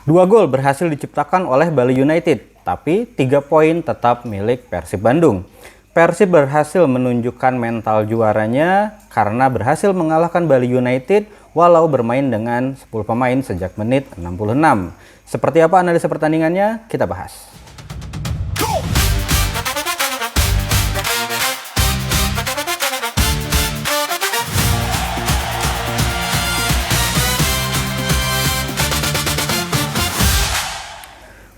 2 gol berhasil diciptakan oleh Bali United, tapi 3 poin tetap milik Persib Bandung. Persib berhasil menunjukkan mental juaranya karena berhasil mengalahkan Bali United walau bermain dengan 10 pemain sejak menit 66. Seperti apa analisa pertandingannya? Kita bahas.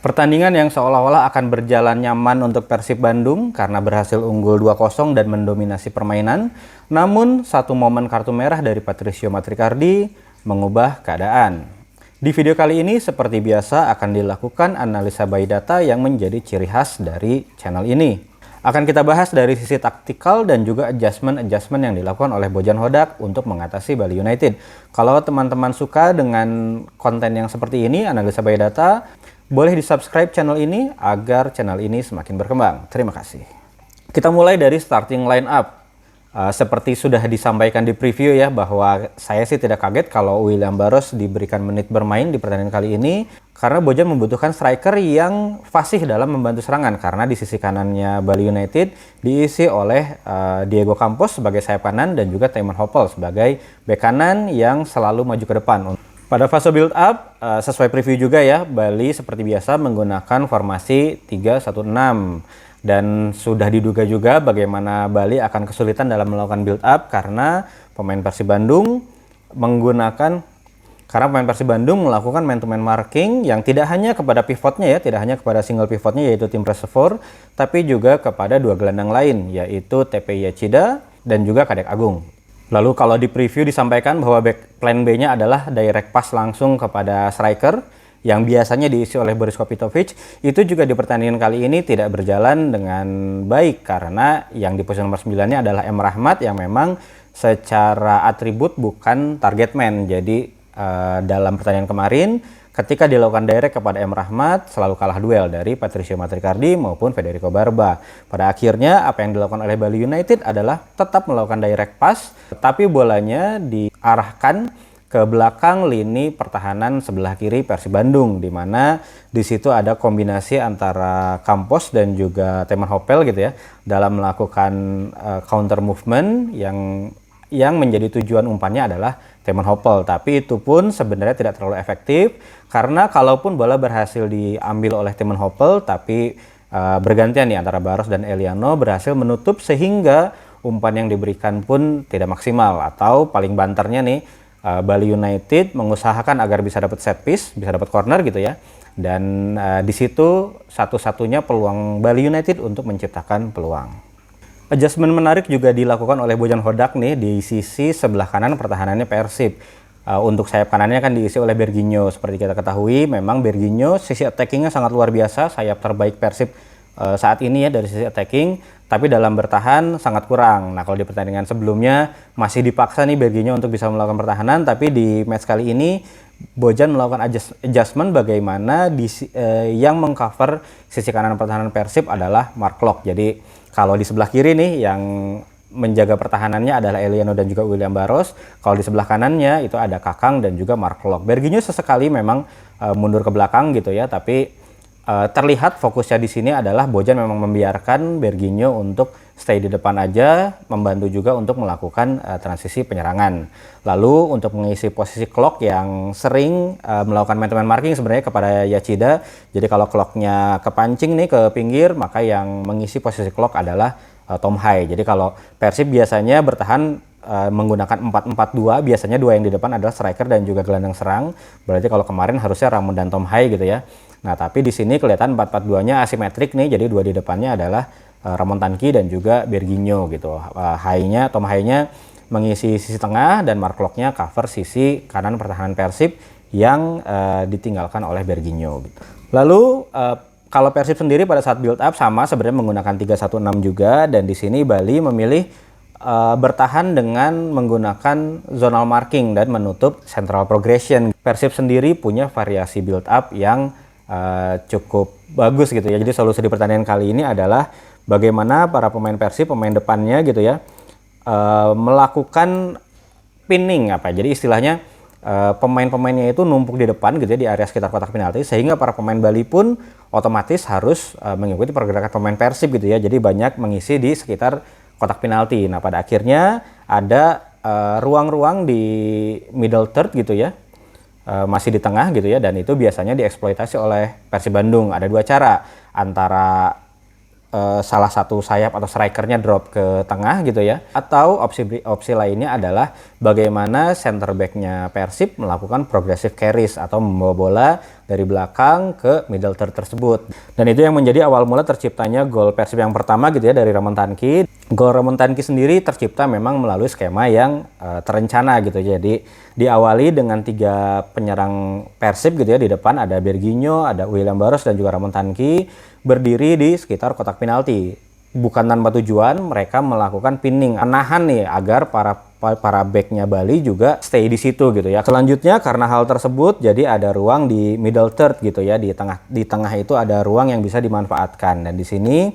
Pertandingan yang seolah-olah akan berjalan nyaman untuk Persib Bandung karena berhasil unggul 2-0 dan mendominasi permainan. Namun, satu momen kartu merah dari Patricio Matricardi mengubah keadaan. Di video kali ini, seperti biasa, akan dilakukan analisa by data yang menjadi ciri khas dari channel ini. Akan kita bahas dari sisi taktikal dan juga adjustment yang dilakukan oleh Bojan Hodak untuk mengatasi Bali United. Kalau teman-teman suka dengan konten yang seperti ini, analisa by data, boleh di-subscribe channel ini agar channel ini semakin berkembang. Terima kasih. Kita mulai dari starting line up. Seperti sudah disampaikan di preview ya, bahwa saya sih tidak kaget kalau William Barros diberikan menit bermain di pertandingan kali ini. Karena Bojan membutuhkan striker yang fasih dalam membantu serangan. Karena di sisi kanannya Bali United diisi oleh Diego Campos sebagai sayap kanan dan juga Tiemann Hoppel sebagai bek kanan yang selalu maju ke depan. Pada fase build up, sesuai preview juga ya, Bali seperti biasa menggunakan formasi 3-1-6. Dan sudah diduga juga bagaimana Bali akan kesulitan dalam melakukan build up karena pemain Persib Bandung melakukan man-to-man marking yang tidak hanya kepada pivotnya ya, tidak hanya kepada single pivotnya yaitu tim reservoir, tapi juga kepada dua gelandang lain yaitu TP Yachida dan juga Kadek Agung. Lalu kalau di preview disampaikan bahwa plan B-nya adalah direct pass langsung kepada striker yang biasanya diisi oleh Boris Kopitovic. Itu juga di pertandingan kali ini tidak berjalan dengan baik karena yang di posisi nomor 9-nya adalah M. Rahmat yang memang secara atribut bukan target man. Jadi dalam pertandingan kemarin ketika dilakukan direct kepada M. Rahmat selalu kalah duel dari Patricio Matricardi maupun Federico Barba. Pada akhirnya apa yang dilakukan oleh Bali United adalah tetap melakukan direct pass, tapi bolanya diarahkan ke belakang lini pertahanan sebelah kiri Persib Bandung, di mana di situ ada kombinasi antara Campos dan juga Tiemann Hoppel gitu ya dalam melakukan counter movement yang menjadi tujuan umpannya adalah Tiemann Hoppel, tapi itu pun sebenarnya tidak terlalu efektif karena kalaupun bola berhasil diambil oleh Tiemann Hoppel, tapi bergantian nih antara Barros dan Eliano berhasil menutup sehingga umpan yang diberikan pun tidak maksimal. Atau paling banternya nih Bali United mengusahakan agar bisa dapat set piece, bisa dapat corner gitu ya, dan di situ satu-satunya peluang Bali United untuk menciptakan peluang. Adjustment menarik juga dilakukan oleh Bojan Hodak nih di sisi sebelah kanan pertahanannya Persib. Untuk sayap kanannya kan diisi oleh Berginho. Seperti kita ketahui, memang Berginho sisi attackingnya sangat luar biasa, sayap terbaik Persib saat ini ya dari sisi attacking, tapi dalam bertahan sangat kurang. Nah kalau di pertandingan sebelumnya masih dipaksa nih Berginho untuk bisa melakukan pertahanan, tapi di match kali ini Bojan melakukan adjustment bagaimana yang mengcover sisi kanan pertahanan Persib adalah Mark Locke. Jadi kalau di sebelah kiri nih yang menjaga pertahanannya adalah Eliano dan juga William Barros. Kalau di sebelah kanannya itu ada Kakang dan juga Mark Locke. Berginho sesekali memang mundur ke belakang gitu ya, tapi terlihat fokusnya di sini adalah Bojan memang membiarkan Berginho untuk stay di depan aja, membantu juga untuk melakukan transisi penyerangan. Lalu untuk mengisi posisi Klok yang sering melakukan man-to-man marking sebenarnya kepada Yachida. Jadi kalau Kloknya kepancing nih ke pinggir, maka yang mengisi posisi Klok adalah Tom Hai. Jadi kalau Persib biasanya bertahan menggunakan 4-4-2, biasanya dua yang di depan adalah striker dan juga gelandang serang. Berarti kalau kemarin harusnya Ramon dan Tom Hai gitu ya. Nah, tapi di sini kelihatan 4-4-2-nya asimetrik nih. Jadi dua di depannya adalah Ramon Tanki dan juga Berginho gitu. Tom Hai-nya mengisi sisi tengah dan Mark Locke-nya cover sisi kanan pertahanan Persib yang ditinggalkan oleh Berginho gitu. Lalu kalau Persib sendiri pada saat build up sama sebenarnya menggunakan 3-1-6 juga, dan di sini Bali memilih bertahan dengan menggunakan zonal marking dan menutup central progression. Persib sendiri punya variasi build up yang cukup bagus gitu ya. Jadi solusi di pertandingan kali ini adalah bagaimana para pemain Persib, pemain depannya gitu ya, melakukan pinning apa. Jadi istilahnya pemain-pemainnya itu numpuk di depan gitu ya, di area sekitar kotak penalti, sehingga para pemain Bali pun otomatis harus mengikuti pergerakan pemain Persib gitu ya. Jadi banyak mengisi di sekitar kotak penalti. Nah, pada akhirnya ada ruang-ruang di middle third gitu ya, masih di tengah gitu ya, dan itu biasanya dieksploitasi oleh Persib Bandung. Ada dua cara, antara salah satu sayap atau strikernya drop ke tengah gitu ya, atau opsi lainnya adalah bagaimana center back-nya Persib melakukan progressive carries atau membawa bola dari belakang ke middle third tersebut. Dan itu yang menjadi awal mula terciptanya gol Persib yang pertama gitu ya, dari Ramon Tanki. Gol Ramon Tanki sendiri tercipta memang melalui skema yang terencana gitu. Jadi diawali dengan 3 penyerang Persib gitu ya, di depan ada Berginho, ada William Barros, dan juga Ramon Tanki berdiri di sekitar kotak penalti. Bukan tanpa tujuan, mereka melakukan pinning, menahan nih agar para backnya Bali juga stay di situ gitu ya. Selanjutnya karena hal tersebut, jadi ada ruang di middle third gitu ya, di tengah itu ada ruang yang bisa dimanfaatkan. Dan di sini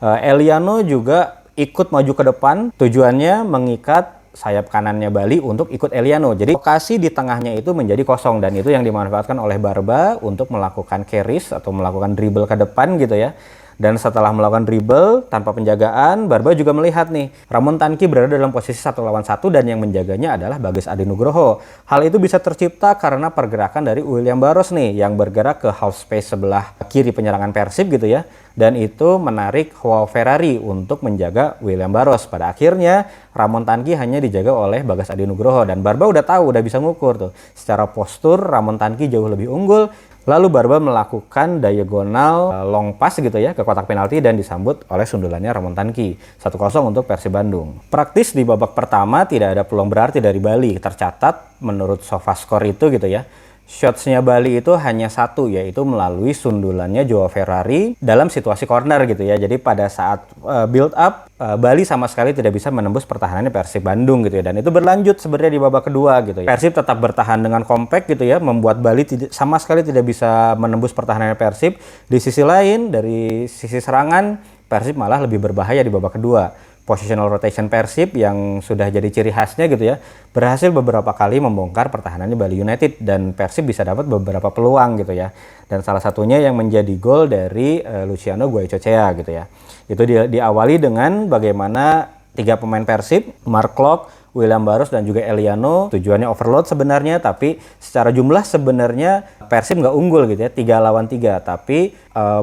Eliano juga ikut maju ke depan, tujuannya mengikat sayap kanannya Bali untuk ikut Eliano. Jadi lokasi di tengahnya itu menjadi kosong, dan itu yang dimanfaatkan oleh Barba untuk melakukan carries atau melakukan dribble ke depan gitu ya. Dan setelah melakukan dribble tanpa penjagaan, Barba juga melihat nih Ramon Tanki berada dalam posisi 1 lawan 1 dan yang menjaganya adalah Bagas Adi Nugroho. Hal itu bisa tercipta karena pergerakan dari William Barros nih yang bergerak ke half space sebelah kiri penyerangan Persib gitu ya. Dan itu menarik Joao Ferrari untuk menjaga William Barros. Pada akhirnya Ramon Tanki hanya dijaga oleh Bagas Adi Nugroho, dan Barba udah tahu, udah bisa ngukur tuh. Secara postur Ramon Tanki jauh lebih unggul. Lalu Barba melakukan diagonal long pass gitu ya ke kotak penalti dan disambut oleh sundulannya Ramon Tanki. 1-0 untuk Persib Bandung. Praktis di babak pertama tidak ada peluang berarti dari Bali. Tercatat menurut SofaScore itu gitu ya, shotsnya Bali itu hanya 1, yaitu melalui sundulannya Joao Ferrari dalam situasi corner gitu ya. Jadi pada saat build up, Bali sama sekali tidak bisa menembus pertahanannya Persib Bandung gitu ya. Dan itu berlanjut sebenarnya di babak kedua gitu ya. Persib tetap bertahan dengan kompak gitu ya, membuat Bali sama sekali tidak bisa menembus pertahanannya Persib. Di sisi lain, dari sisi serangan, Persib malah lebih berbahaya di babak kedua. Positional rotation Persib yang sudah jadi ciri khasnya gitu ya, berhasil beberapa kali membongkar pertahanannya Bali United, dan Persib bisa dapat beberapa peluang gitu ya. Dan salah satunya yang menjadi gol dari Luciano Guaicochea gitu ya. Itu diawali dengan bagaimana 3 pemain Persib, Mark Klok, William Barros, dan juga Eliano, tujuannya overload sebenarnya, tapi secara jumlah sebenarnya Persib nggak unggul gitu ya, 3 lawan 3, tapi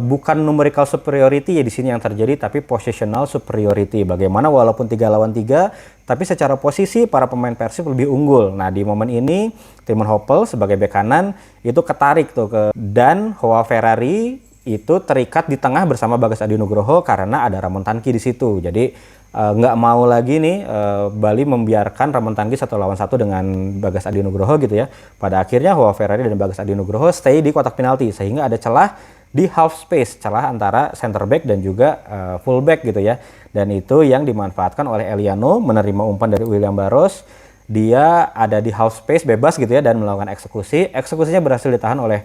bukan numerical superiority ya di sini yang terjadi, tapi positional superiority. Bagaimana walaupun 3 lawan 3, tapi secara posisi para pemain Persib lebih unggul. Nah, di momen ini Timon Hoppel sebagai bek kanan itu ketarik tuh ke, dan Joao Ferrari itu terikat di tengah bersama Bagas Adi Nugroho karena ada Ramon Tanki di situ. Jadi nggak mau lagi nih Bali membiarkan Ramon Tanki 1 lawan 1 dengan Bagas Adi Nugroho gitu ya. Pada akhirnya Joao Ferrari dan Bagas Adi Nugroho stay di kotak penalti, sehingga ada celah di half space, celah antara center back dan juga full back gitu ya. Dan itu yang dimanfaatkan oleh Eliano, menerima umpan dari William Barros. Dia ada di half space bebas gitu ya dan melakukan eksekusi. Eksekusinya berhasil ditahan oleh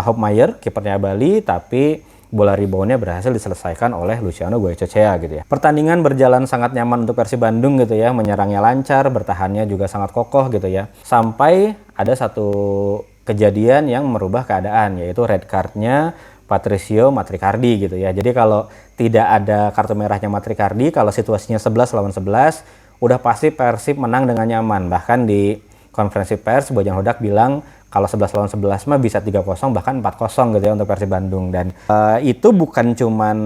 Hopmeyer, kipernya Bali, tapi bola reboundnya berhasil diselesaikan oleh Luciano Guaicochea gitu ya. Pertandingan berjalan sangat nyaman untuk Persib Bandung gitu ya, menyerangnya lancar, bertahannya juga sangat kokoh gitu ya. Sampai ada satu kejadian yang merubah keadaan, yaitu red cardnya Patricio Matricardi gitu ya. Jadi kalau tidak ada kartu merahnya Matricardi, kalau situasinya 11 lawan 11, udah pasti Persib menang dengan nyaman. Bahkan di konferensi pers Bojan Hodak bilang kalau 11 lawan 11 mah bisa 3-0 bahkan 4-0 gitu ya untuk Persib Bandung. Dan itu bukan cuman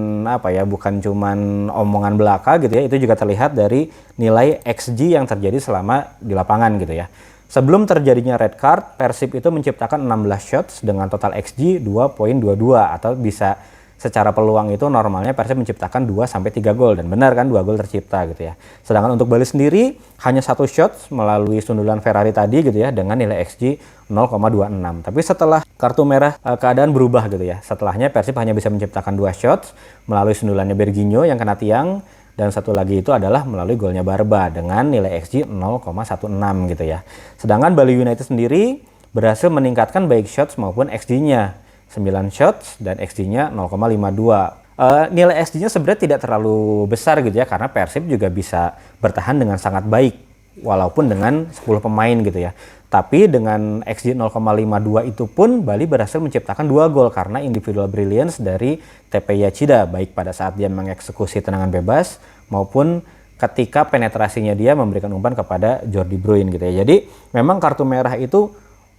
bukan cuman omongan belaka gitu ya, itu juga terlihat dari nilai XG yang terjadi selama di lapangan gitu ya. Sebelum terjadinya red card, Persib itu menciptakan 16 shots dengan total XG 2.22, atau bisa secara peluang itu normalnya Persib menciptakan 2-3 gol, dan benar kan 2 gol tercipta gitu ya. Sedangkan untuk Bali sendiri hanya 1 shot melalui sundulan Ferrari tadi gitu ya dengan nilai XG 0,26. Tapi setelah kartu merah keadaan berubah gitu ya. Setelahnya Persib hanya bisa menciptakan 2 shots melalui sundulannya Berginho yang kena tiang, dan satu lagi itu adalah melalui golnya Barba dengan nilai XG 0,16 gitu ya. Sedangkan Bali United sendiri berhasil meningkatkan baik shots maupun XG-nya. 9 shots dan XG-nya 0,52. Nilai XG-nya sebenarnya tidak terlalu besar gitu ya, karena Persib juga bisa bertahan dengan sangat baik walaupun dengan 10 pemain gitu ya. Tapi dengan XG 0,52 itu pun Bali berhasil menciptakan 2 gol karena individual brilliance dari TP Yachida, baik pada saat dia mengeksekusi tendangan bebas maupun ketika penetrasinya dia memberikan umpan kepada Jordi Bruin gitu ya. Jadi memang kartu merah itu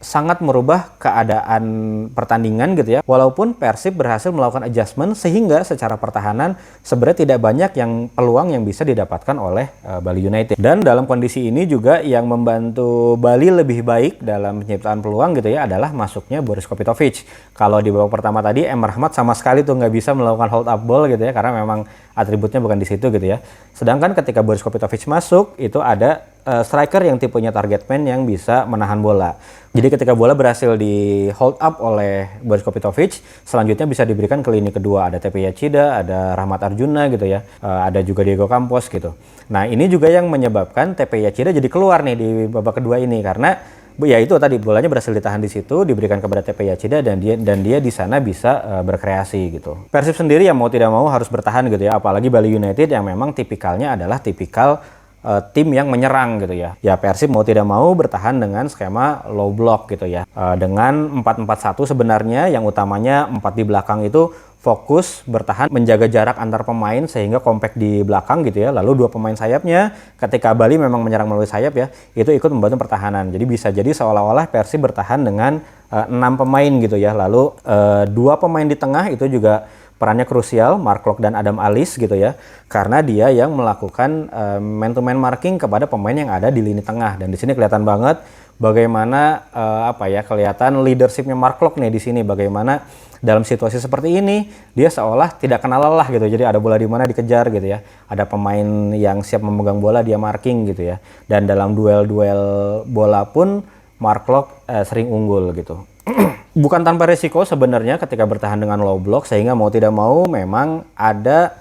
sangat merubah keadaan pertandingan gitu ya. Walaupun Persib berhasil melakukan adjustment sehingga secara pertahanan sebenarnya tidak banyak yang peluang yang bisa didapatkan oleh Bali United. Dan dalam kondisi ini juga yang membantu Bali lebih baik dalam penciptaan peluang gitu ya adalah masuknya Boris Kopitovic. Kalau di babak pertama tadi M. Rahmat sama sekali tuh nggak bisa melakukan hold up ball gitu ya karena memang atributnya bukan di situ gitu ya. Sedangkan ketika Boris Kopitovic masuk itu ada striker yang tipenya target man yang bisa menahan bola. Jadi ketika bola berhasil di hold up oleh Boris Kopitovic, selanjutnya bisa diberikan ke lini kedua. Ada TP Yachida, ada Rahmat Arjuna gitu ya, ada juga Diego Campos gitu. Nah ini juga yang menyebabkan TP Yachida jadi keluar nih di babak kedua ini karena ya itu tadi bolanya berhasil ditahan di situ, diberikan kepada TP Yachida dan dia di sana bisa berkreasi gitu. Persib sendiri yang mau tidak mau harus bertahan gitu ya, apalagi Bali United yang memang tipikalnya adalah tipikal tim yang menyerang gitu ya. Ya Persib mau tidak mau bertahan dengan skema low block gitu ya. Dengan 4-4-1 sebenarnya yang utamanya 4 di belakang itu fokus bertahan menjaga jarak antar pemain sehingga compact di belakang gitu ya. Lalu 2 pemain sayapnya ketika Bali memang menyerang melalui sayap ya, itu ikut membantu pertahanan. Jadi bisa jadi seolah-olah Persib bertahan dengan 6 pemain gitu ya. Lalu 2 pemain di tengah itu juga perannya krusial, Mark Klok dan Adam Alis gitu ya, karena dia yang melakukan man-to-man marking kepada pemain yang ada di lini tengah. Dan di sini kelihatan banget bagaimana kelihatan leadershipnya Mark Klok nih di sini, bagaimana dalam situasi seperti ini dia seolah tidak kenal lelah gitu. Jadi ada bola di mana dikejar gitu ya, ada pemain yang siap memegang bola dia marking gitu ya. Dan dalam duel-duel bola pun Mark Klok sering unggul gitu. Bukan tanpa resiko sebenarnya ketika bertahan dengan low block, sehingga mau tidak mau memang ada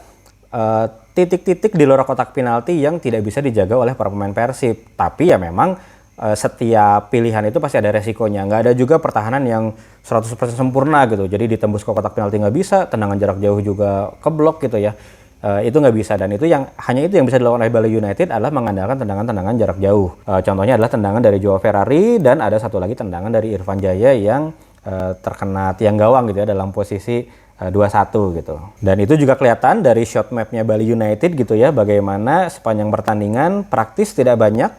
titik-titik di luar kotak penalti yang tidak bisa dijaga oleh para pemain Persib. Tapi ya memang setiap pilihan itu pasti ada resikonya. Nggak ada juga pertahanan yang 100% sempurna gitu. Jadi ditembus ke kotak penalti nggak bisa, tendangan jarak jauh juga keblok gitu ya. Itu nggak bisa, dan itu yang hanya itu yang bisa dilakukan oleh Bali United adalah mengandalkan tendangan-tendangan jarak jauh. Contohnya adalah tendangan dari Joao Ferrari dan ada satu lagi tendangan dari Irfan Jaya yang terkena tiang gawang gitu ya dalam posisi 2-1 gitu. Dan itu juga kelihatan dari shot mapnya Bali United gitu ya, bagaimana sepanjang pertandingan praktis tidak banyak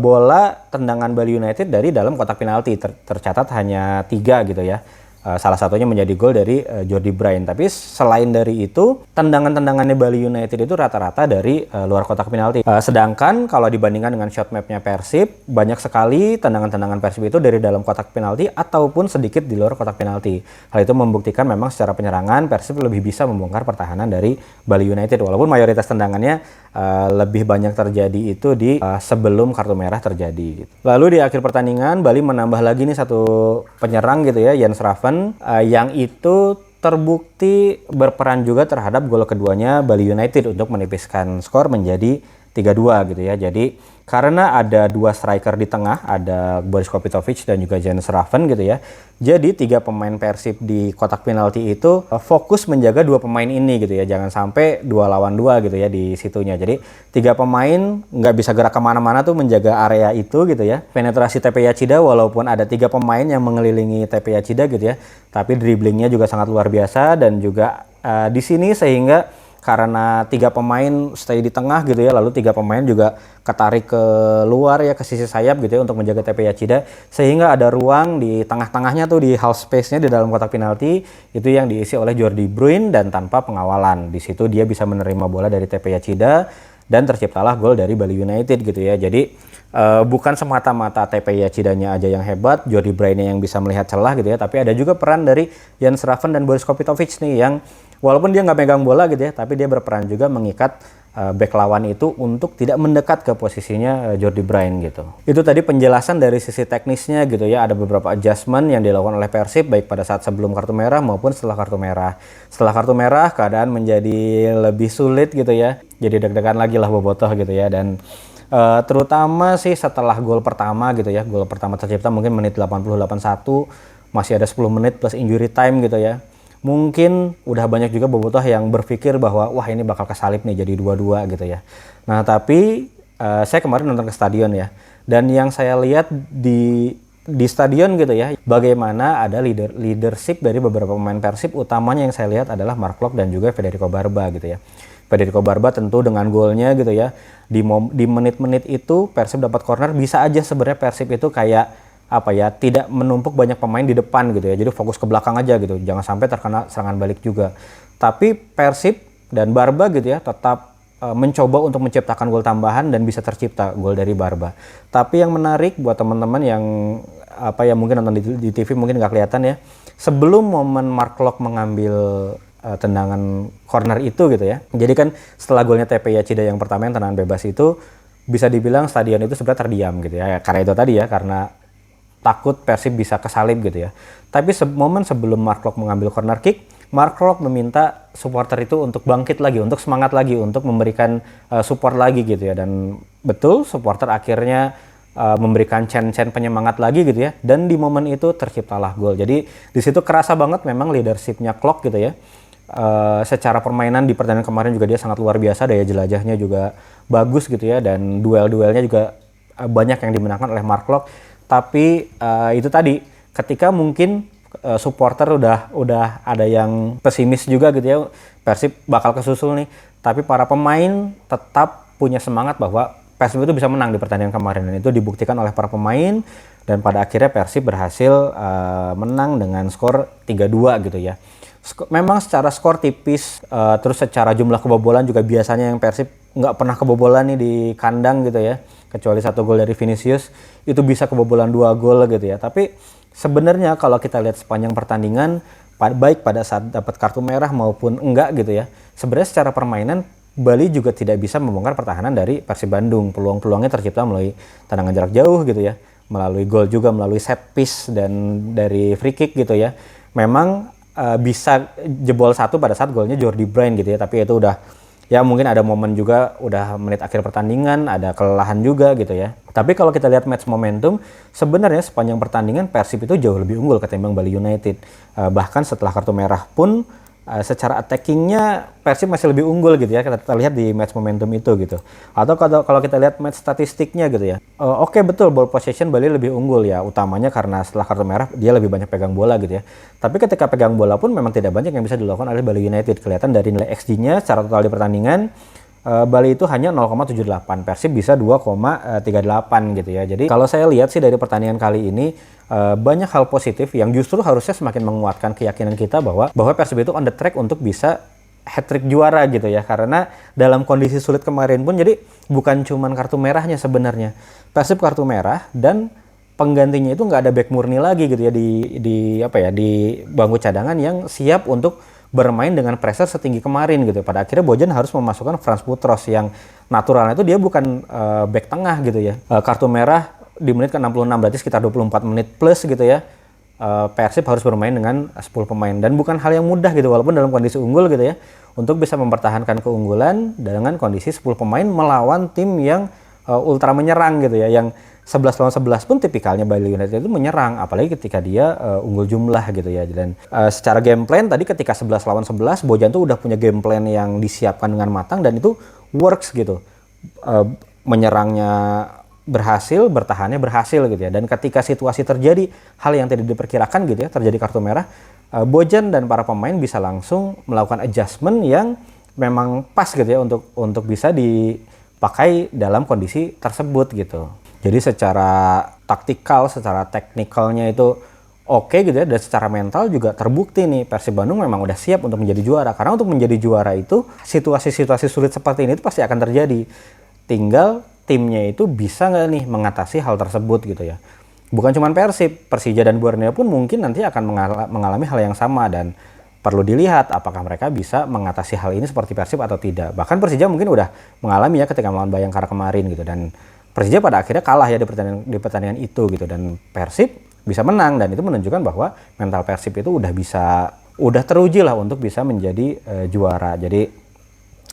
bola tendangan Bali United dari dalam kotak penalti, tercatat hanya 3 gitu ya. Salah satunya menjadi gol dari Jordi Bruin. Tapi selain dari itu, tendangan-tendangannya Bali United itu rata-rata dari luar kotak penalti. Sedangkan kalau dibandingkan dengan shot mapnya Persib, banyak sekali tendangan-tendangan Persib itu dari dalam kotak penalti ataupun sedikit di luar kotak penalti. Hal itu membuktikan memang secara penyerangan Persib lebih bisa membongkar pertahanan dari Bali United. Walaupun mayoritas tendangannya lebih banyak terjadi itu di sebelum kartu merah terjadi. Lalu di akhir pertandingan Bali menambah lagi nih satu penyerang gitu ya, Jens Raven, yang itu terbukti berperan juga terhadap gol keduanya Bali United untuk menipiskan skor menjadi 3-2 gitu ya. Jadi karena ada 2 striker di tengah, ada Boris Kopitovic dan juga Jens Raven gitu ya. Jadi 3 pemain Persib di kotak penalti itu fokus menjaga 2 pemain ini gitu ya. Jangan sampai 2 lawan 2 gitu ya di situnya. Jadi 3 pemain nggak bisa gerak kemana-mana tuh menjaga area itu gitu ya. Penetrasi TP Yachida walaupun ada 3 pemain yang mengelilingi TP Yachida gitu ya. Tapi dribblingnya juga sangat luar biasa, dan juga di sini sehingga karena 3 pemain stay di tengah gitu ya, lalu 3 pemain juga ketarik ke luar ya, ke sisi sayap gitu ya untuk menjaga TP Yachida, sehingga ada ruang di tengah-tengahnya tuh, di half space-nya di dalam kotak penalti itu yang diisi oleh Jordi Bruin dan tanpa pengawalan. Di situ dia bisa menerima bola dari TP Yachida dan terciptalah gol dari Bali United gitu ya. Jadi bukan semata-mata TP Yachidanya aja yang hebat, Jordi Bruin yang bisa melihat celah gitu ya, tapi ada juga peran dari Jens Raven dan Boris Kopitovic nih yang walaupun dia nggak megang bola gitu ya, tapi dia berperan juga mengikat back lawan itu untuk tidak mendekat ke posisinya Jordi Bruin gitu. Itu tadi penjelasan dari sisi teknisnya gitu ya. Ada beberapa adjustment yang dilakukan oleh Persib baik pada saat sebelum kartu merah maupun setelah kartu merah. Setelah kartu merah keadaan menjadi lebih sulit gitu ya. Jadi deg-degan lagi lah bobotoh gitu ya. Dan terutama sih setelah gol pertama gitu ya. Gol pertama tercipta mungkin menit 80-81, masih ada 10 menit plus injury time gitu ya. Mungkin udah banyak juga bobotoh yang berpikir bahwa wah ini bakal kesalip nih jadi 2-2 gitu ya. Nah tapi Saya kemarin nonton ke stadion ya, dan yang saya lihat di stadion gitu ya, bagaimana ada leadership dari beberapa pemain Persib, utamanya yang saya lihat adalah Mark Klok dan juga Federico Barba gitu ya. Federico Barba tentu dengan golnya gitu ya, di menit-menit itu Persib dapat corner, bisa aja sebenarnya Persib itu kayak apa ya, tidak menumpuk banyak pemain di depan gitu ya, jadi fokus ke belakang aja gitu, jangan sampai terkena serangan balik juga. Tapi Persib dan Barba gitu ya tetap mencoba untuk menciptakan gol tambahan dan bisa tercipta gol dari Barba. Tapi yang menarik buat teman-teman yang apa ya, mungkin nonton di TV mungkin nggak kelihatan ya, sebelum momen Mark Klok mengambil tendangan corner itu gitu ya, jadi kan setelah golnya TP Yachida yang pertama yang tendangan bebas itu, bisa dibilang stadion itu sebenarnya terdiam gitu ya, karena itu tadi ya, karena takut Persib bisa kesalip gitu ya. Tapi momen sebelum Mark Klok mengambil corner kick, Mark Klok meminta supporter itu untuk bangkit lagi, untuk semangat lagi, untuk memberikan support lagi gitu ya. Dan betul, supporter akhirnya memberikan chant-chant penyemangat lagi gitu ya. Dan di momen itu terciptalah gol. Jadi di situ kerasa banget memang leadershipnya Klok gitu ya. Secara permainan di pertandingan kemarin juga dia sangat luar biasa, daya jelajahnya juga bagus gitu ya. Dan duel-duelnya juga banyak yang dimenangkan oleh Mark Klok. Tapi itu tadi, ketika mungkin supporter udah ada yang pesimis juga gitu ya, Persib bakal kesusul nih, tapi para pemain tetap punya semangat bahwa Persib itu bisa menang di pertandingan kemarin, dan itu dibuktikan oleh para pemain, dan pada akhirnya Persib berhasil menang dengan skor 3-2 gitu ya. Memang secara skor tipis, terus secara jumlah kebobolan juga biasanya yang Persib nggak pernah kebobolan nih di kandang gitu ya, kecuali 1 gol dari Vinicius, itu bisa kebobolan 2 gol gitu ya. Tapi sebenarnya kalau kita lihat sepanjang pertandingan, baik pada saat dapat kartu merah maupun enggak gitu ya, sebenarnya secara permainan Bali juga tidak bisa membongkar pertahanan dari Persib Bandung. Peluang-peluangnya tercipta melalui tendangan jarak jauh gitu ya, melalui gol juga, melalui set piece dan dari free kick gitu ya. Memang bisa jebol 1 pada saat golnya Jordi Bryan gitu ya, tapi itu udah ya, mungkin ada momen juga udah menit akhir pertandingan, ada kelelahan juga gitu ya. Tapi kalau kita lihat match momentum, sebenarnya sepanjang pertandingan Persib itu jauh lebih unggul ketimbang Bali United. Bahkan setelah kartu merah pun secara attackingnya Persib masih lebih unggul gitu ya, kita lihat di match momentum itu gitu. Atau kalau kita lihat match statistiknya gitu ya, oke, betul, ball possession Bali lebih unggul ya, utamanya karena setelah kartu merah dia lebih banyak pegang bola gitu ya. Tapi ketika pegang bola pun memang tidak banyak yang bisa dilakukan oleh Bali United. Kelihatan dari nilai XG-nya secara total di pertandingan, Bali itu hanya 0,78, Persib bisa 2,38 gitu ya. Jadi kalau saya lihat sih dari pertandingan kali ini, banyak hal positif yang justru harusnya semakin menguatkan keyakinan kita bahwa Persib itu on the track untuk bisa hat-trick juara gitu ya. Karena dalam kondisi sulit kemarin pun, jadi bukan cuman kartu merahnya sebenarnya. Persib kartu merah dan penggantinya itu nggak ada back murni lagi gitu ya di bangku cadangan yang siap untuk bermain dengan pressure setinggi kemarin gitu. Pada akhirnya Bojan harus memasukkan Frans Putros yang naturalnya itu dia bukan back tengah gitu ya. Kartu merah di menit ke-66, berarti sekitar 24 menit plus gitu ya. Persib harus bermain dengan 10 pemain, dan bukan hal yang mudah gitu walaupun dalam kondisi unggul gitu ya, untuk bisa mempertahankan keunggulan dengan kondisi 10 pemain melawan tim yang ultra menyerang gitu ya, yang 11 lawan 11 pun tipikalnya Bali United itu menyerang, apalagi ketika dia unggul jumlah gitu ya. Dan secara game plan tadi ketika 11 lawan 11, Bojan tuh udah punya game plan yang disiapkan dengan matang dan itu works gitu. Menyerangnya berhasil, bertahannya berhasil gitu ya. Dan ketika situasi terjadi hal yang tidak diperkirakan gitu ya, terjadi kartu merah, Bojan dan para pemain bisa langsung melakukan adjustment yang memang pas gitu ya untuk bisa dipakai dalam kondisi tersebut gitu. Jadi secara taktikal, secara teknikalnya itu oke gitu ya, dan secara mental juga terbukti nih Persib Bandung memang udah siap untuk menjadi juara. Karena untuk menjadi juara itu situasi-situasi sulit seperti ini itu pasti akan terjadi. Tinggal timnya itu bisa nggak nih mengatasi hal tersebut gitu ya. Bukan cuma Persib, Persija dan Borneo pun mungkin nanti akan mengalami hal yang sama, dan perlu dilihat apakah mereka bisa mengatasi hal ini seperti Persib atau tidak. Bahkan Persija mungkin udah mengalami ya ketika melawan Bayangkara kemarin gitu, dan Persija pada akhirnya kalah ya di pertandingan itu gitu, dan Persib bisa menang, dan itu menunjukkan bahwa mental Persib itu udah teruji lah untuk bisa menjadi juara. Jadi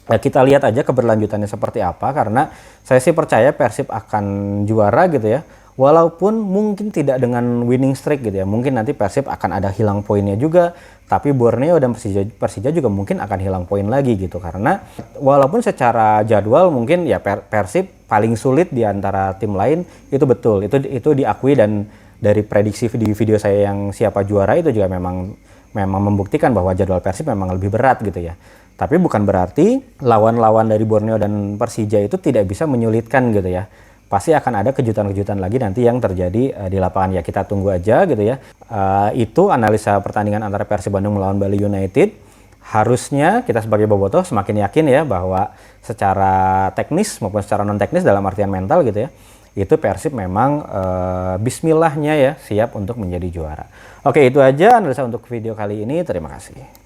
kita lihat aja keberlanjutannya seperti apa, karena saya sih percaya Persib akan juara gitu ya. Walaupun mungkin tidak dengan winning streak gitu ya, mungkin nanti Persib akan ada hilang poinnya juga, tapi Borneo dan Persija juga mungkin akan hilang poin lagi gitu, karena walaupun secara jadwal mungkin ya Persib paling sulit di antara tim lain, itu betul, itu diakui, dan dari prediksi di video saya yang siapa juara itu juga memang membuktikan bahwa jadwal Persib memang lebih berat gitu ya. Tapi bukan berarti lawan-lawan dari Borneo dan Persija itu tidak bisa menyulitkan gitu ya. Pasti akan ada kejutan-kejutan lagi nanti yang terjadi di lapangan, ya kita tunggu aja gitu ya. Itu analisa pertandingan antara Persib Bandung melawan Bali United. Harusnya kita sebagai bobotoh semakin yakin ya bahwa secara teknis maupun secara non teknis dalam artian mental gitu ya, itu Persib memang bismillahnya ya siap untuk menjadi juara. Oke, itu aja analisa untuk video kali ini. Terima kasih.